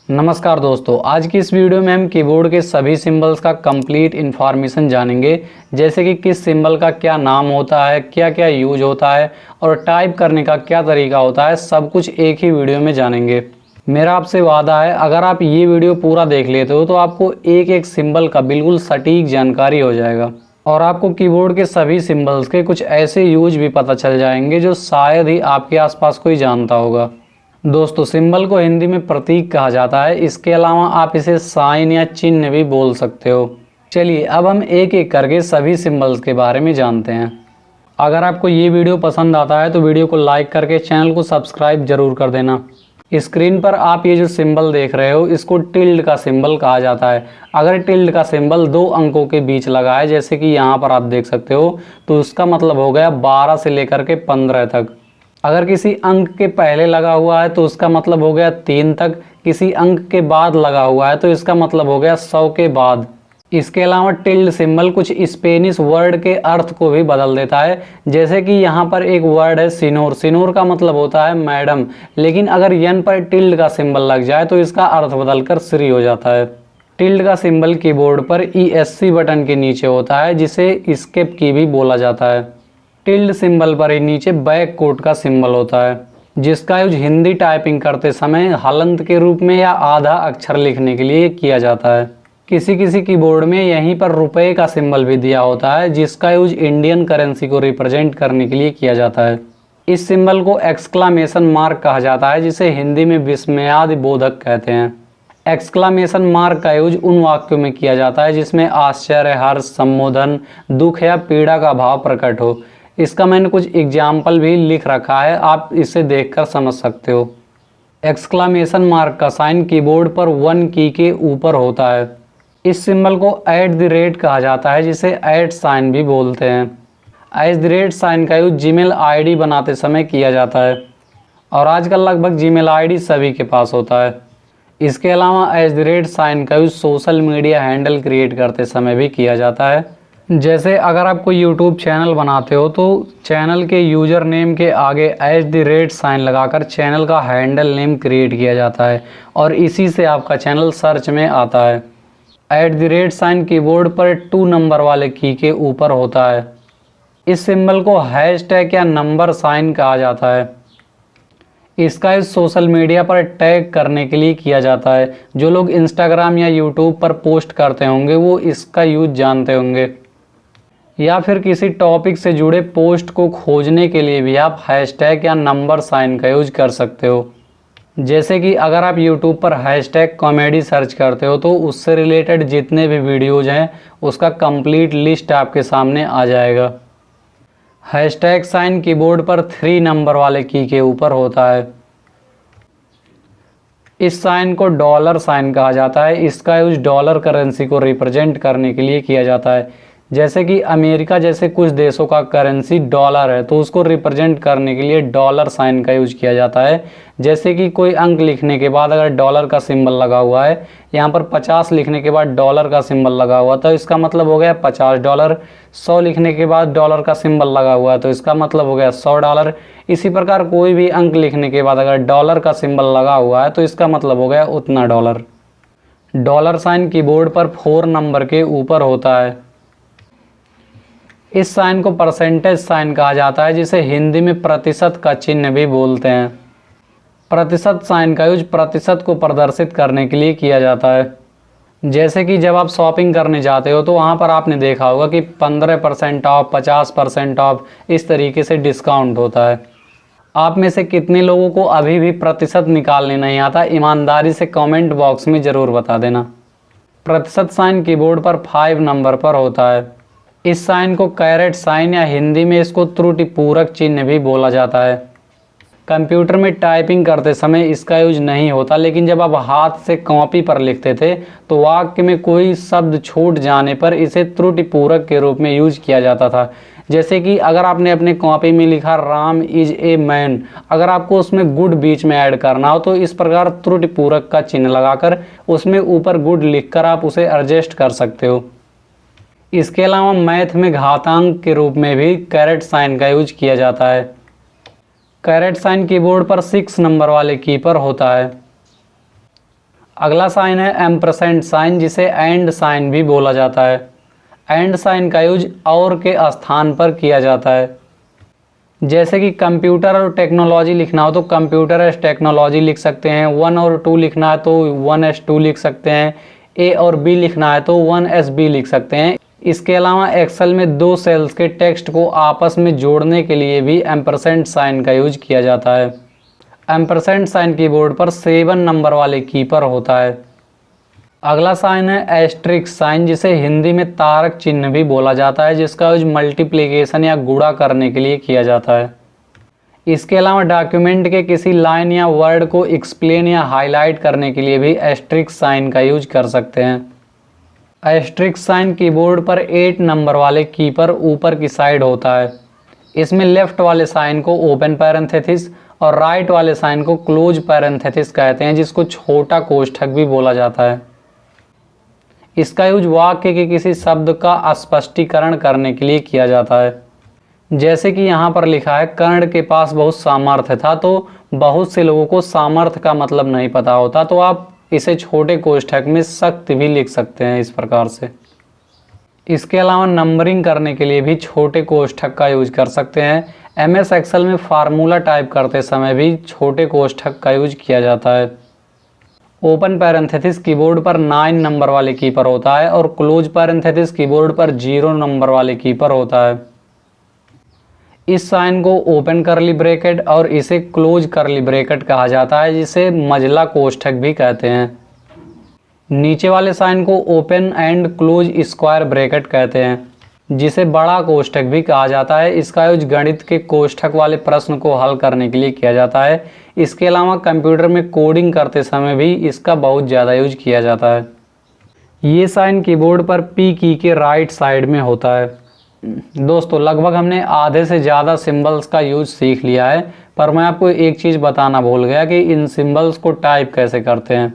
नमस्कार दोस्तों, आज की इस वीडियो में हम कीबोर्ड के सभी सिंबल्स का कंप्लीट इन्फॉर्मेशन जानेंगे। जैसे कि किस सिंबल का क्या नाम होता है, क्या क्या यूज होता है और टाइप करने का क्या तरीका होता है, सब कुछ एक ही वीडियो में जानेंगे। मेरा आपसे वादा है, अगर आप ये वीडियो पूरा देख लेते हो तो आपको एक एक सिंबल का बिल्कुल सटीक जानकारी हो जाएगा और आपको कीबोर्ड के सभी सिंबल्स के कुछ ऐसे यूज भी पता चल जाएंगे जो शायद ही आपके आसपास कोई जानता होगा। दोस्तों, सिंबल को हिंदी में प्रतीक कहा जाता है। इसके अलावा आप इसे साइन या चिन्ह भी बोल सकते हो। चलिए अब हम एक एक करके सभी सिंबल्स के बारे में जानते हैं। अगर आपको ये वीडियो पसंद आता है तो वीडियो को लाइक करके चैनल को सब्सक्राइब जरूर कर देना। स्क्रीन पर आप ये जो सिंबल देख रहे हो, इसको टिल्ड का सिंबल कहा जाता है। अगर टिल्ड का सिंबल दो अंकों के बीच लगा है, जैसे कि यहाँ पर आप देख सकते हो, तो उसका मतलब हो गया 12 से लेकर के 15 तक। अगर किसी अंक के पहले लगा हुआ है तो उसका मतलब हो गया 3 तक। किसी अंक के बाद लगा हुआ है तो इसका मतलब हो गया 100 के बाद। इसके अलावा टिल्ड सिंबल कुछ स्पेनिश वर्ड के अर्थ को भी बदल देता है। जैसे कि यहाँ पर एक वर्ड है सिनोर। सिनोर का मतलब होता है मैडम, लेकिन अगर यन पर टिल्ड का सिंबल लग जाए तो इसका अर्थ बदलकर श्री हो जाता है। टिल्ड का सिंबल कीबोर्ड पर ESC बटन के नीचे होता है, जिसे एस्केप की भी बोला जाता है। टिल्ड सिंबल पर ही नीचे बैक कोट का सिंबल होता है, जिसका यूज हिंदी टाइपिंग करते समय हलंत के रूप में या आधा अक्षर लिखने के लिए किया जाता है। किसी किसी कीबोर्ड में यहीं पर रुपए का सिंबल भी दिया होता है, जिसका यूज इंडियन करेंसी को रिप्रेजेंट करने के लिए किया जाता है। इस सिंबल को एक्सक्लामेशन मार्क कहा जाता है, जिसे हिंदी में विस्मयादि बोधक कहते हैं। एक्सक्लामेशन मार्क का यूज उन वाक्यों में किया जाता है जिसमें आश्चर्य, हर्ष, संबोधन, दुख या पीड़ा का भाव प्रकट हो। इसका मैंने कुछ एग्जाम्पल भी लिख रखा है, आप इसे देखकर समझ सकते हो। एक्सक्लामेशन मार्क का साइन कीबोर्ड पर 1 की के ऊपर होता है। इस सिंबल को @ कहा जाता है, जिसे ऐट साइन भी बोलते हैं। साइन का यूज जीमेल ID बनाते समय किया जाता है और आजकल लगभग जीमेल ID सभी के पास होता है। इसके अलावा साइन का use social media handle create करते समय भी किया जाता है। जैसे अगर आप कोई YouTube चैनल बनाते हो तो चैनल के यूज़र नेम के आगे साइन लगाकर चैनल का हैंडल नेम क्रिएट किया जाता है और इसी से आपका चैनल सर्च में आता है। साइन कीबोर्ड पर 2 नंबर वाले की के ऊपर होता है। इस सिंबल को हैशटैग या नंबर साइन कहा जाता है। इसका यूज सोशल मीडिया पर टैग करने के लिए किया जाता है। जो लोग इंस्टाग्राम या यूट्यूब पर पोस्ट करते होंगे वो इसका यूज जानते होंगे, या फिर किसी टॉपिक से जुड़े पोस्ट को खोजने के लिए भी आप हैशटैग या नंबर साइन का यूज कर सकते हो। जैसे कि अगर आप यूट्यूब पर हैशटैग कॉमेडी सर्च करते हो तो उससे रिलेटेड जितने भी वीडियोज़ हैं उसका कंप्लीट लिस्ट आपके सामने आ जाएगा। हैशटैग साइन कीबोर्ड पर 3 नंबर वाले की के ऊपर होता है। इस साइन को डॉलर साइन कहा जाता है। इसका यूज डॉलर करेंसी को रिप्रेजेंट करने के लिए किया जाता है। जैसे कि अमेरिका जैसे कुछ देशों का करेंसी डॉलर है तो उसको रिप्रेजेंट करने के लिए डॉलर साइन का यूज किया जाता है। जैसे कि कोई अंक लिखने के बाद अगर डॉलर का सिंबल लगा हुआ है, यहाँ पर 50 लिखने के बाद डॉलर का सिंबल लगा हुआ तो इसका मतलब हो गया $50। 100 लिखने के बाद डॉलर का सिंबल लगा हुआ है तो इसका मतलब हो गया $100। इसी प्रकार कोई भी अंक लिखने के बाद अगर डॉलर का सिंबल लगा हुआ है तो इसका मतलब हो गया उतना डॉलर। डॉलर साइन कीबोर्ड पर 4 नंबर के ऊपर होता है। इस साइन को परसेंटेज साइन कहा जाता है, जिसे हिंदी में प्रतिशत का चिन्ह भी बोलते हैं। प्रतिशत साइन का यूज प्रतिशत को प्रदर्शित करने के लिए किया जाता है। जैसे कि जब आप शॉपिंग करने जाते हो तो वहाँ पर आपने देखा होगा कि 15% ऑफ, 50% ऑफ, इस तरीके से डिस्काउंट होता है। आप में से कितने लोगों को अभी भी प्रतिशत निकालने नहीं आता, ईमानदारी से कमेंट बॉक्स में ज़रूर बता देना। प्रतिशत साइन कीबोर्ड पर 5 नंबर पर होता है। इस साइन को कैरेट साइन या हिंदी में इसको त्रुटिपूरक चिन्ह भी बोला जाता है। कंप्यूटर में टाइपिंग करते समय इसका यूज नहीं होता, लेकिन जब आप हाथ से कॉपी पर लिखते थे तो वाक्य में कोई शब्द छूट जाने पर इसे त्रुटिपूरक के रूप में यूज किया जाता था। जैसे कि अगर आपने अपने कॉपी में लिखा राम इज ए मैन, अगर आपको उसमें गुड बीच में ऐड करना हो तो इस प्रकार त्रुटिपूरक का चिन्ह लगाकर उसमें ऊपर गुड लिखकर आप उसे एडजस्ट कर सकते हो। इसके अलावा मैथ में घातांक के रूप में भी कैरेट साइन का यूज किया जाता है। कैरेट साइन कीबोर्ड पर 6 नंबर वाले की पर होता है। अगला साइन है एम्परसेंड साइन, जिसे एंड साइन भी बोला जाता है। एंड साइन का यूज और के स्थान पर किया जाता है। जैसे कि कंप्यूटर और टेक्नोलॉजी लिखना हो तो कंप्यूटर एस टेक्नोलॉजी लिख सकते हैं। 1 और 2 लिखना है तो 1S2 लिख सकते हैं। A और B लिखना है तो 1SB लिख सकते हैं। इसके अलावा एक्सेल में 2 सेल्स के टेक्स्ट को आपस में जोड़ने के लिए भी एम्परसेंड साइन का यूज किया जाता है। एम्परसेंड साइन कीबोर्ड पर 7 नंबर वाले की पर होता है। अगला साइन है एस्ट्रिक्स साइन, जिसे हिंदी में तारक चिन्ह भी बोला जाता है, जिसका यूज मल्टीप्लिकेशन या गुणा करने के लिए किया जाता है। इसके अलावा डॉक्यूमेंट के किसी लाइन या वर्ड को एक्सप्लेन या हाईलाइट करने के लिए भी एस्ट्रिक्स साइन का यूज कर सकते हैं। एस्ट्रिक्स साइन कीबोर्ड पर 8 नंबर वाले की पर ऊपर की साइड होता है। इसमें लेफ्ट वाले साइन को ओपन पैरेंथेसिस और राइट वाले साइन को क्लोज पैरेंथेसिस कहते हैं, जिसको छोटा कोष्ठक भी बोला जाता है। इसका यूज वाक्य के किसी शब्द का स्पष्टीकरण करने के लिए किया जाता है। जैसे कि यहाँ पर लिखा है कर्ण के पास बहुत सामर्थ्य था, तो बहुत से लोगों को सामर्थ्य का मतलब नहीं पता होता, तो आप इसे छोटे कोष्ठक में शक्ति भी लिख सकते हैं इस प्रकार से। इसके अलावा नंबरिंग करने के लिए भी छोटे कोष्ठक का यूज कर सकते हैं। MS एक्सेल में फार्मूला टाइप करते समय भी छोटे कोष्ठक का यूज किया जाता है। ओपन पैरेंथेसिस कीबोर्ड पर 9 नंबर वाले की पर होता है और क्लोज पैरेंथेसिस कीबोर्ड पर 0 नंबर वाले की पर होता है। इस साइन को ओपन करली ब्रैकेट और इसे क्लोज करली ब्रैकेट कहा जाता है, जिसे मझला कोष्ठक भी कहते हैं। नीचे वाले साइन को open and close square bracket कहते हैं, जिसे बड़ा कोष्ठक भी कहा जाता है। इसका यूज गणित के कोष्ठक वाले प्रश्न को हल करने के लिए किया जाता है। इसके अलावा कंप्यूटर में कोडिंग करते समय भी इसका बहुत ज़्यादा यूज किया जाता है। ये साइन कीबोर्ड पर P की के राइट साइड में होता है। दोस्तों, लगभग हमने आधे से ज़्यादा सिंबल्स का यूज सीख लिया है, पर मैं आपको एक चीज़ बताना भूल गया कि इन सिंबल्स को टाइप कैसे करते हैं।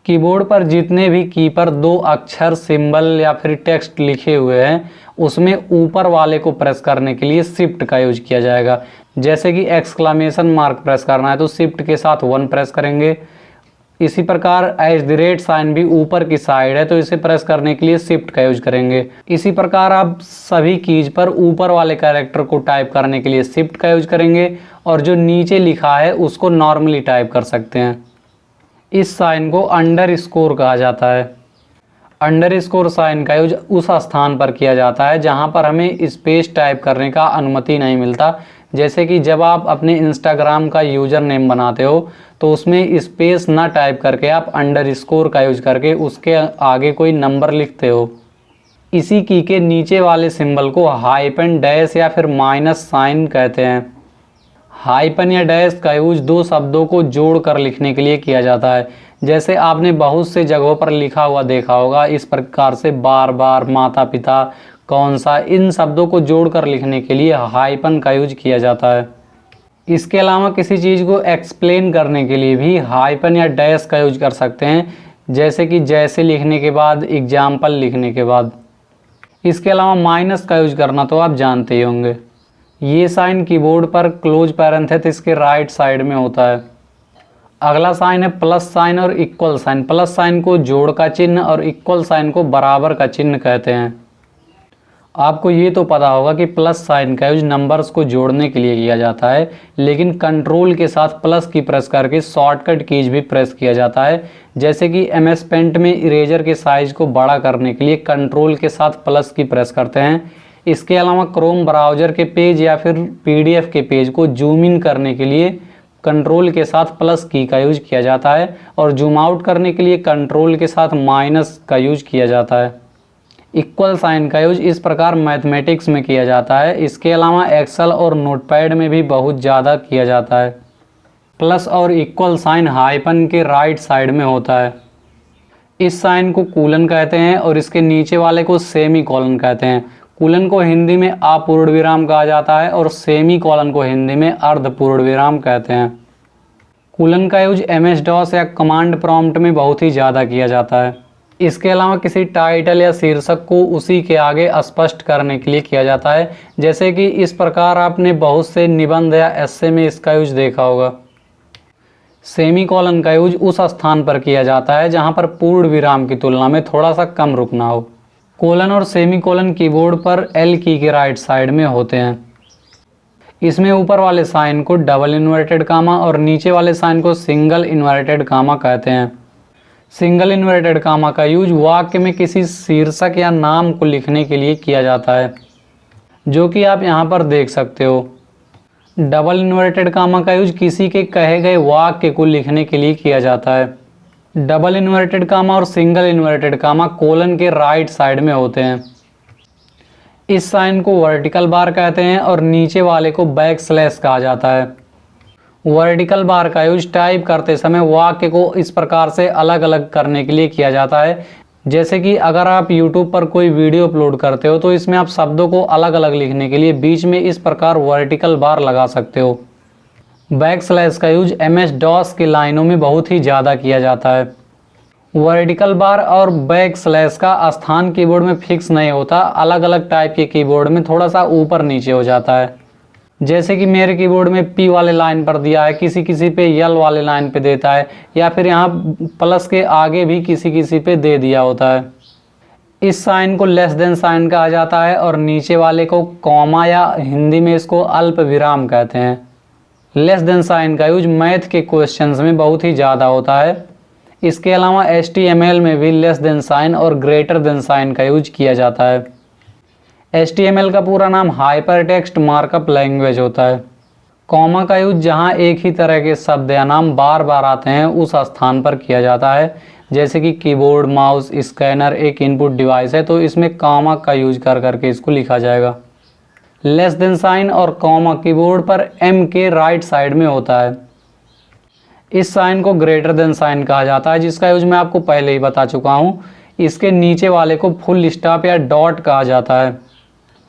कीबोर्ड पर जितने भी की पर 2 अक्षर, सिंबल या फिर टेक्स्ट लिखे हुए हैं, उसमें ऊपर वाले को प्रेस करने के लिए शिफ्ट का यूज किया जाएगा। जैसे कि एक्सक्लेमेशन मार्क प्रेस करना है तो शिफ्ट के साथ 1 प्रेस करेंगे। इसी प्रकार @ साइन भी ऊपर की साइड है, तो इसे प्रेस करने के लिए शिफ्ट का यूज करेंगे। इसी प्रकार आप सभी कीज पर ऊपर वाले कैरेक्टर को टाइप करने के लिए शिफ्ट का यूज करेंगे और जो नीचे लिखा है उसको नॉर्मली टाइप कर सकते हैं। इस साइन को अंडरस्कोर कहा जाता है। अंडरस्कोर साइन का यूज उस स्थान पर किया जाता है जहां पर हमें स्पेस टाइप करने का अनुमति नहीं मिलता। जैसे कि जब आप अपने इंस्टाग्राम का यूज़र नेम बनाते हो तो उसमें स्पेस ना टाइप करके आप अंडरस्कोर का यूज करके उसके आगे कोई नंबर लिखते हो। इसी की के नीचे वाले सिंबल को हाइपन, डैश या फिर माइनस साइन कहते हैं। हाइपन या डैश का यूज 2 शब्दों को जोड़ कर लिखने के लिए किया जाता है। जैसे आपने बहुत से जगहों पर लिखा हुआ देखा होगा, इस प्रकार से बार बार, माता पिता, कौन सा, इन शब्दों को जोड़कर लिखने के लिए हाइपन का यूज किया जाता है। इसके अलावा किसी चीज़ को एक्सप्लेन करने के लिए भी हाइपन या डैश का यूज कर सकते हैं, जैसे कि जैसे लिखने के बाद, एग्जाम्पल लिखने के बाद। इसके अलावा माइनस का यूज करना तो आप जानते ही होंगे। ये साइन कीबोर्ड पर क्लोज पैरेंथेसिस के राइट साइड में होता है। अगला साइन है प्लस साइन और इक्वल साइन। प्लस साइन को जोड़ का चिन्ह और इक्वल साइन को बराबर का चिन्ह कहते हैं। आपको ये तो पता होगा कि प्लस साइन का यूज नंबर्स को जोड़ने के लिए किया जाता है, लेकिन कंट्रोल के साथ प्लस की प्रेस करके शॉर्टकट कीज भी प्रेस किया जाता है। जैसे कि MS पेंट में इरेजर के साइज को बड़ा करने के लिए कंट्रोल के साथ प्लस की प्रेस करते हैं। इसके अलावा क्रोम ब्राउज़र के पेज या फिर PDF के पेज को जूम इन करने के लिए कंट्रोल के साथ प्लस की का यूज किया जाता है और जूम आउट करने के लिए कंट्रोल के साथ माइनस का यूज किया जाता है। इक्वल साइन का यूज इस प्रकार मैथमेटिक्स में किया जाता है। इसके अलावा एक्सेल और नोटपैड में भी बहुत ज़्यादा किया जाता है। प्लस और इक्वल साइन हाइपन के राइट साइड में होता है। इस साइन को कूलन कहते हैं और इसके नीचे वाले को सेमी कॉलन कहते हैं। कूलन को हिंदी में अपूर्ण विराम कहा जाता है और सेमी कॉलन को हिंदी में अर्धपूर्ण विराम कहते हैं। कूलन का यूज MS-DOS या कमांड प्रॉम्प्ट में बहुत ही ज़्यादा किया जाता है। इसके अलावा किसी टाइटल या शीर्षक को उसी के आगे स्पष्ट करने के लिए किया जाता है। जैसे कि इस प्रकार आपने बहुत से निबंध या एस्से में इसका यूज देखा होगा। सेमीकोलन का यूज उस स्थान पर किया जाता है जहां पर पूर्ण विराम की तुलना में थोड़ा सा कम रुकना हो। कोलन और सेमीकोलन कीबोर्ड पर एल की के राइट साइड में होते हैं। इसमें ऊपर वाले साइन को डबल इन्वर्टेड कामा और नीचे वाले साइन को सिंगल इन्वर्टेड कामा कहते हैं। सिंगल इन्वर्टेड कामा का यूज वाक्य में किसी शीर्षक या नाम को लिखने के लिए किया जाता है, जो कि आप यहाँ पर देख सकते हो। डबल इन्वर्टेड कामा का यूज किसी के कहे गए वाक्य को लिखने के लिए किया जाता है। डबल इन्वर्टेड कामा और सिंगल इन्वर्टेड कामा कोलन के राइट साइड में होते हैं। इस साइन को वर्टिकल बार कहते हैं और नीचे वाले को बैक स्लैश कहा जाता है। वर्टिकल बार का यूज टाइप करते समय वाक्य को इस प्रकार से अलग अलग करने के लिए किया जाता है, जैसे कि अगर आप YouTube पर कोई वीडियो अपलोड करते हो तो इसमें आप शब्दों को अलग अलग लिखने के लिए बीच में इस प्रकार वर्टिकल बार लगा सकते हो। बैक स्लैश का यूज MS DOS की लाइनों में बहुत ही ज़्यादा किया जाता है। वर्टिकल बार और बैक स्लैश का स्थान कीबोर्ड में फिक्स नहीं होता, अलग अलग टाइप के कीबोर्ड में थोड़ा सा ऊपर नीचे हो जाता है। जैसे कि मेरे कीबोर्ड में P वाले लाइन पर दिया है, किसी किसी पे L वाले लाइन पे देता है, या फिर यहाँ प्लस के आगे भी किसी किसी पे दे दिया होता है। इस साइन को लेस देन साइन कहा जाता है और नीचे वाले को कॉमा या हिंदी में इसको अल्प विराम कहते हैं। लेस देन साइन का यूज मैथ के क्वेश्चंस में बहुत ही ज़्यादा होता है। इसके अलावा HTML में भी लेस देन साइन और ग्रेटर देन साइन का यूज किया जाता है। HTML का पूरा नाम हाइपर टेक्स्ट मार्कअप लैंग्वेज होता है। कॉमा का यूज जहां एक ही तरह के शब्द या नाम बार बार आते हैं उस स्थान पर किया जाता है, जैसे कि कीबोर्ड, माउस, स्कैनर एक इनपुट डिवाइस है तो इसमें कॉमा का यूज कर करके इसको लिखा जाएगा। लेस देन साइन और कॉमा कीबोर्ड पर M के राइट साइड में होता है। इस साइन को ग्रेटर देन साइन कहा जाता है, जिसका यूज मैं आपको पहले ही बता चुका हूँ। इसके नीचे वाले को फुल स्टॉप या डॉट कहा जाता है।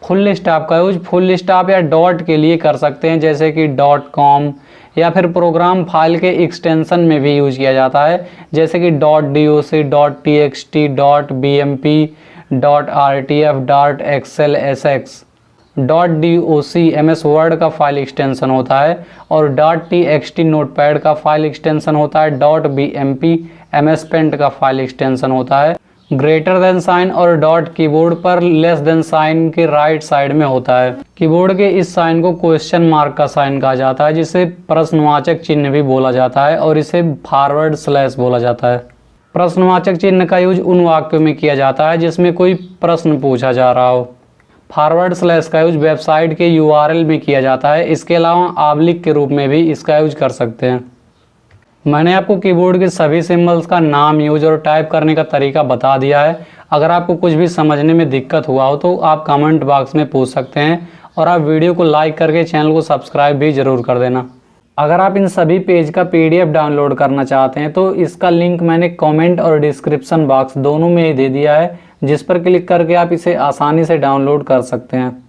फुल स्टॉप का यूज फुल स्टॉप या डॉट के लिए कर सकते हैं, जैसे कि .com, या फिर प्रोग्राम फाइल के एक्सटेंशन में भी यूज किया जाता है, जैसे कि .doc, .txt, .bmp, .rtf, .xlsx। .doc MS word का फाइल एक्सटेंशन होता है और .txt नोटपैड का फाइल एक्सटेंशन होता है। .bmp MS पेंट का फाइल एक्सटेंशन होता है। ग्रेटर देन साइन और डॉट कीबोर्ड पर लेस देन साइन के राइट साइड में होता है। कीबोर्ड के इस साइन को क्वेश्चन मार्क का साइन कहा जाता है, जिसे प्रश्नवाचक चिन्ह भी बोला जाता है और इसे फॉरवर्ड स्लैश बोला जाता है। प्रश्नवाचक चिन्ह का यूज उन वाक्यों में किया जाता है जिसमें कोई प्रश्न पूछा जा रहा हो। फॉरवर्ड स्लैश का यूज वेबसाइट के URL में किया जाता है। इसके अलावा ऑब्लिक के रूप में भी इसका यूज कर सकते हैं। मैंने आपको कीबोर्ड के सभी सिंबल्स का नाम, यूज और टाइप करने का तरीका बता दिया है। अगर आपको कुछ भी समझने में दिक्कत हुआ हो तो आप कमेंट बॉक्स में पूछ सकते हैं और आप वीडियो को लाइक करके चैनल को सब्सक्राइब भी ज़रूर कर देना। अगर आप इन सभी पेज का PDF डाउनलोड करना चाहते हैं तो इसका लिंक मैंने कमेंट और डिस्क्रिप्शन बॉक्स दोनों में ही दे दिया है, जिस पर क्लिक करके आप इसे आसानी से डाउनलोड कर सकते हैं।